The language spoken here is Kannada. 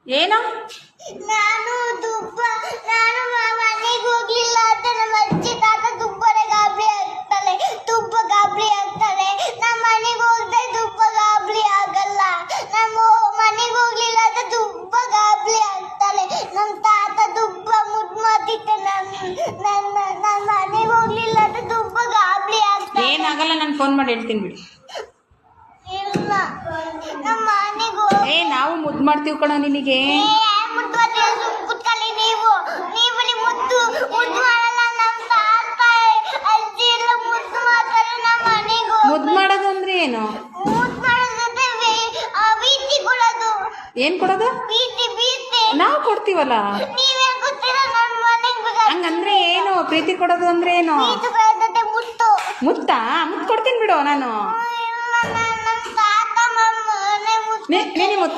ಏನು? ನಾನು ಮನೆಗೆ ಹೋಗ್ಲಿಲ್ಲ ಅಂತ ನಮ್ಮ ಅಜ್ಜಿ ತಾತ ತುಂಬಾನೇ ಗಾಬರಿ ಆಗ್ತಾಳೆ. ತುಂಬಾ ಗಾಬರಿ ಆಗ್ತಾಳೆ. ನಮ್ಮ ಮನೆಗೆ ಹೋಗದೆ ತುಂಬಾ ಗಾಬರಿ ಆಗಲ್ಲ. ನಮ್ಮ ಮನೆಗೆ ಹೋಗ್ಲಿಲ್ಲ ಅಂತ ತುಂಬಾ ಗಾಬರಿ ಆಗ್ತಾಳೆ. ನಮ್ಮ ತಾತ ತುಂಬಾ ಮುದ್ದು ಮಾಡ್ತಿದ್ದೆ. ನನ್ನ ಮನೆಗೆ ಹೋಗ್ಲಿಲ್ಲ ಅಂತ ತುಂಬಾ ಗಾಬರಿ ಆಗ್ತಾಳೆ. ಏನಾಗಲ್ಲ, ನಾನು ಫೋನ್ ಮಾಡಿ ಹೇಳ್ತೀನಿ ಬಿಡಿ. ಇಲ್ಲ, ನಮ್ಮ ಮನೆಗೆ ನಾವು ಮುದ್ದು ಮಾಡ್ತೀವಿ ಕಣೋ ನಿನಗೆ. ಕುತ್ಕೊಳ್ಳಿ. ನೀವು ಮುದ್ದು ಮಾಡಲ್ಲ. ನಮ್ಮ ತಾತ ಅಜ್ಜಿ ಎಲ್ಲ ಮುದ್ದು ಮಾಡ್ತಾರೆ. ನಮ್ಮ ಮನೆಗೂ ಮುದ್ದು ಮಾಡೋದು ಅಂದ್ರೆ ಏನು? ಮುದ್ದು ಮಾಡೋದಂದ್ರೆ ಬೀತಿ ಕೊಡೋದು. ಏನ್ ಕೊಡೋದು? ಬೀತಿ ನಾವು ಕೊಡ್ತೀವಲ್ಲ. ನೀವೇ ಗೊತ್ತಿಲ್ಲ. ನನ್ನ ಮನೆಗೆ ಹಂಗಂದ್ರೆ ಏನು? ಪ್ರೀತಿ ಕೊಡೋದು ಅಂದ್ರೆ ಏನು? ಮುತ್ತು ಮುತ್ತಾ? ಮುತ್ತು ಕೊಡ್ತೀನಿ ಬಿಡು ನಾನು. ನಮ್ಮ ತಾತ ಮನೆ ಮುತ್ತು ನೀನು ಮುತ್ತು